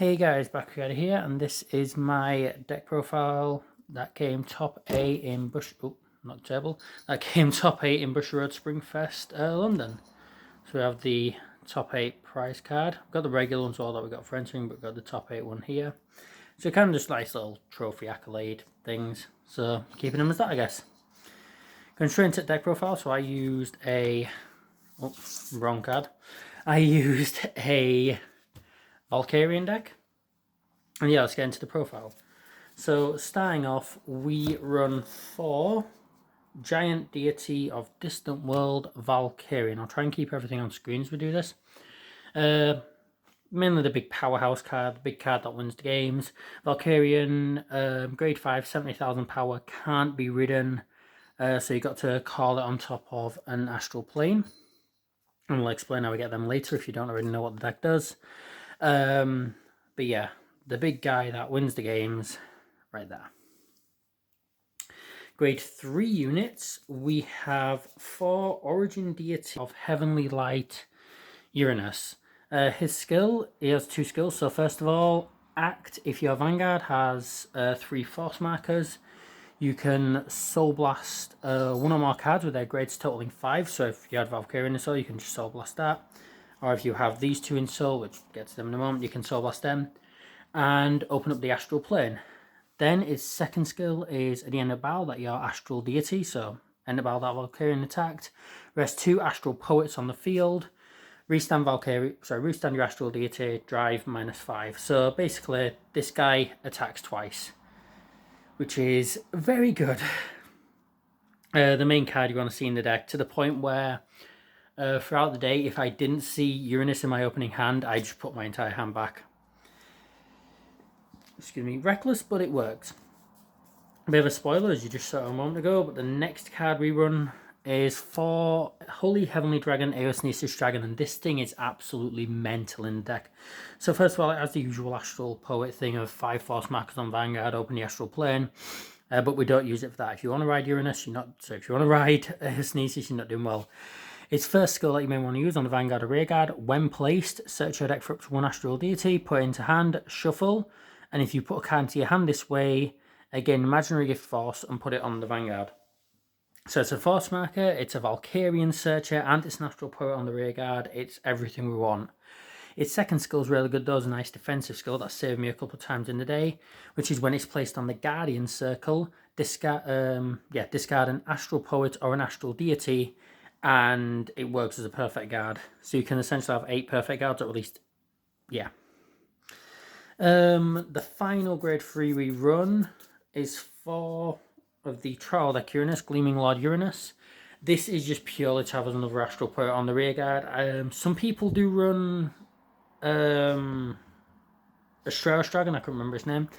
Hey guys, back again here, and this is my deck profile that came top 8 in That came top 8 in Bushiroad Springfest, London. So we have the top 8 prize card. We've got the regular ones all that we got for entering, but we've got the top 8 one here. So kind of just nice little trophy accolade things. So keeping them as that, I guess. Going straight into deck profile. So I used a wrong card. I used a Valkerion deck. And yeah, let's get into the profile. So starting off, we run 4 Giant Deity of Distant World Valkerion. I'll try and keep everything on screen as we do this. Mainly the big powerhouse card, the big card that wins the games. Valkerion, grade 5, 70,000 power, can't be ridden. So you got to call it on top of an astral plane. And we'll explain how we get them later if you don't already know what the deck does. But yeah, the big guy that wins the games, right there. Grade 3 units, we have 4 Origin Deity of Heavenly Light Uranus. His skill, he has 2 skills. So first of all, Act, if your Vanguard has 3 force markers, you can Soul Blast 1 or more cards with their grades totaling 5. So if you had Valkyrie in the Soul, you can just Soul Blast that. Or if you have these 2 in Soul, which gets them in a moment, you can Soul Blast them. And open up the Astral Plane. Then its second skill is at the end of battle that your Astral Deity, so end of battle that Valkyrian attacked. Rest 2 Astral Poets on the field. Restand your Astral Deity, drive -5. So basically, this guy attacks twice, which is very good. The main card you want to see in the deck, to the point where throughout the day, if I didn't see Uranus in my opening hand, I just put my entire hand back. Excuse me, reckless, but it works. A bit of a spoiler, as you just saw a moment ago, but the next card we run is for Holy Heavenly Dragon, Eosnesis Dragon, and this thing is absolutely mental in the deck. So first of all, it has the usual Astral Poet thing of 5 force markers on Vanguard, open the Astral Plane, but we don't use it for that. If you want to ride Uranus, you're not, so if you want to ride Eosnesis, you're not doing well. Its first skill that you may want to use on the Vanguard or Rearguard, when placed, search your deck for up to 1 Astral Deity, put it into hand, shuffle, and if you put a card into your hand this way, again, imaginary gift force and put it on the Vanguard. So it's a force marker, it's a Valkyrian searcher, and it's an Astral Poet on the Rearguard. It's everything we want. Its second skill is really good though, it's a nice defensive skill that saved me a couple of times in the day, which is when it's placed on the Guardian Circle, discard an Astral Poet or an Astral Deity, and it works as a perfect guard. So you can essentially have 8 perfect guards, or at least, yeah. The final grade 3 we run is 4 of the Trial Deck Uranus, Gleaming Lord Uranus. This is just purely to have another Astral Poet on the Rearguard. Some people do run Astraeus Dragon, I can't remember his name,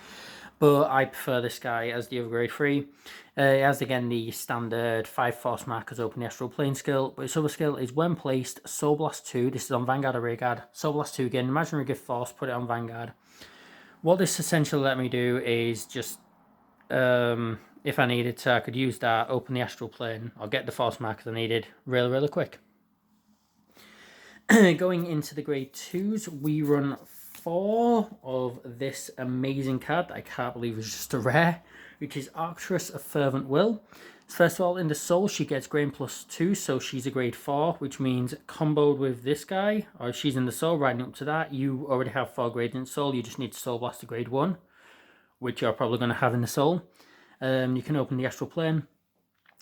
but I prefer this guy as the other grade 3. It has again the standard 5 force markers, open the Astral Plane skill, but its other skill is when placed, Soul Blast 2, this is on Vanguard or Rearguard, Soul Blast 2 again, imaginary gift force, put it on Vanguard. What this essentially let me do is just, if I needed to, I could use that, open the Astral Plane, or get the force markers I needed really, really quick. Going into the grade 2s, we run 4 of this amazing card that I can't believe is just a rare, which is Arcturus of Fervent Will. First of all, in the Soul, she gets grade +2, so she's a grade 4, which means comboed with this guy, or if she's in the Soul, riding up to that, you already have 4 grades in Soul, you just need to Soul Blast to grade 1, which you're probably going to have in the Soul. You can open the Astral Plane.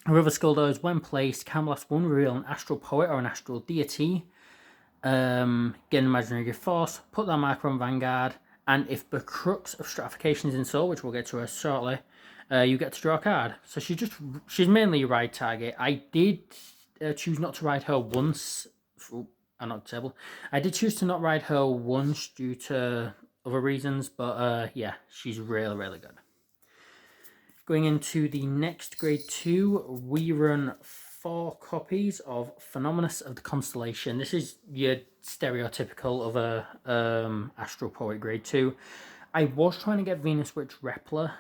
Her other skill though is when placed, can blast 1, reveal an Astral Poet or an Astral Deity, get an imaginary gift force, put that marker on Vanguard, and if the Crux of Stratification is in Soul, which we'll get to her shortly, you get to draw a card. So she's mainly a ride target. I did choose not to ride her once. I'm not disabled. I did choose to not ride her once due to other reasons, but yeah, she's really, really good. Going into the next grade 2, we run 4 copies of Phenomenus of the Constellation. This is your stereotypical of a Astral Poet grade 2. I was trying to get Venus Witch Repler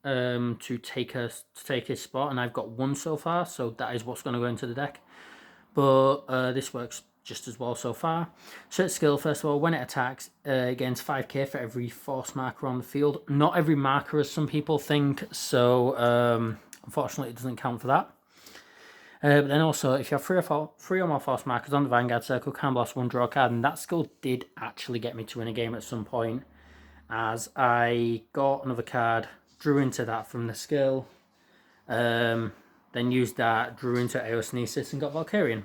to take his spot, and I've got 1 so far, so that is what's going to go into the deck. But this works just as well so far. So its skill, first of all, when it attacks, it gains 5k for every force marker on the field. Not every marker, as some people think, so unfortunately it doesn't count for that. But then also, if you have three or more force markers on the vanguard circle, can blast one, draw a card, and that skill did actually get me to win a game at some point, as I got another card, drew into that from the skill, then used that, drew into Aeosnesis, and got Valkerion.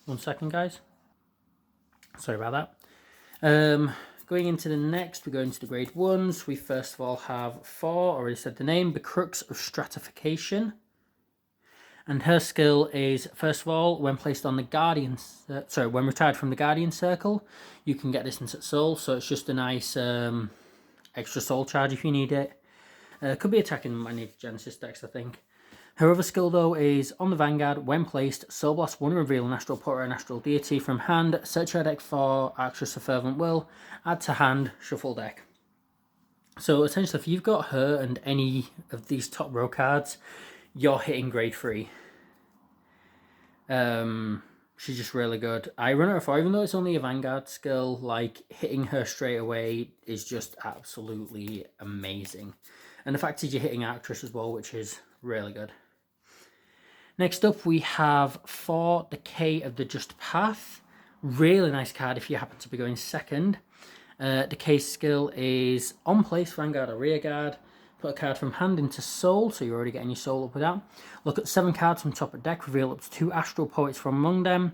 1 second, guys. Sorry about that. Going into the next, we go into the grade 1s. We first of all have 4, already said the name, the Crux of Stratification. And her skill is, first of all, when placed on the Guardian... when retired from the Guardian Circle, you can get this into Soul, so it's just a nice extra Soul charge if you need it. Could be attacking many Genesis decks, I think. Her other skill, though, is on the Vanguard, when placed, Soul Blast 1, reveal an Astral Power or an Astral Deity from hand, search your deck for Actress of Fervent Will, add to hand, shuffle deck. So essentially, if you've got her and any of these top row cards, you're hitting grade 3. She's just really good. I run her for, even though it's only a Vanguard skill, like hitting her straight away is just absolutely amazing. And the fact is you're hitting Actress as well, which is really good. Next up we have 4 Decay of the Just Path. Really nice card if you happen to be going second. Decay skill is on place, Vanguard or Rearguard. Put a card from hand into Soul, so you're already getting your Soul up with that. Look at 7 cards from top of deck, reveal up to 2 Astral Poets from among them.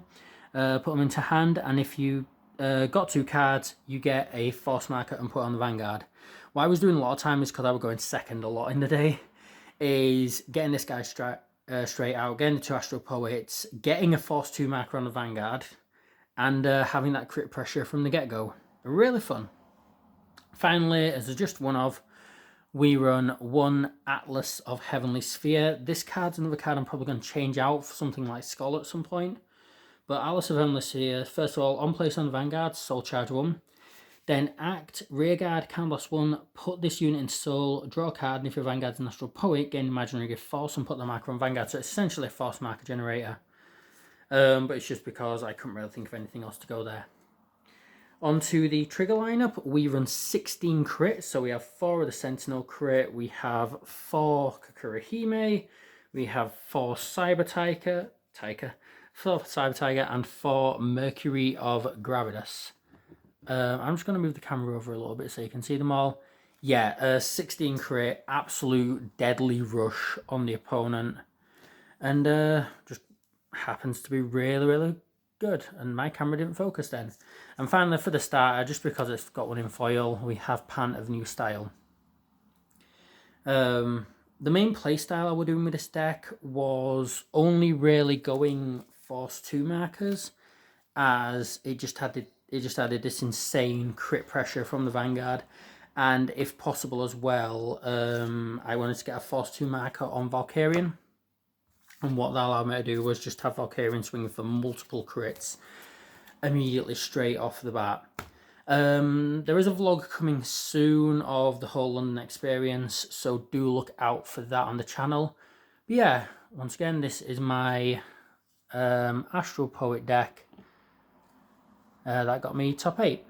Put them into hand, and if you got 2 cards, you get a force marker and put it on the Vanguard. What I was doing a lot of time is, because I was going second a lot in the day, is getting this guy straight out, getting the 2 Astral Poets, getting a force 2 marker on the Vanguard, and having that crit pressure from the get-go. Really fun. Finally, as just one of, we run 1 Atlas of Heavenly Sphere. This card's another card I'm probably going to change out for something like Skull at some point. But Atlas of Heavenly Sphere, first of all, on place on the Vanguard, Soul Charge 1. Then act, Rearguard, can blast 1, put this unit in Soul, draw a card, and if your Vanguard's an Astral Poet, gain Imaginary Gift Force and put the marker on Vanguard. So it's essentially a force marker generator. But it's just because I couldn't really think of anything else to go there. Onto the trigger lineup, we run 16 crits, so we have 4 of the Sentinel crit, we have 4 Kakurahime, we have 4 Cyber Tiger, 4 Cyber Tiger, and 4 Mercury of Gravitas. I'm just going to move the camera over a little bit so you can see them all. Yeah, 16 crit, absolute deadly rush on the opponent, and just happens to be really, really good, and my camera didn't focus then. And finally, for the starter, just because it's got one in foil, we have Pant of New Style. The main playstyle I was doing with this deck was only really going Force 2 markers, as it just added this insane crit pressure from the Vanguard, and if possible as well, I wanted to get a Force 2 marker on Valkerion. And what that allowed me to do was just have Valkerion swinging for multiple crits immediately straight off the bat. There is a vlog coming soon of the whole London experience, so do look out for that on the channel. But yeah, once again, this is my Astral Poet deck that got me top 8.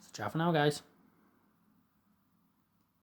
So ciao for now, guys.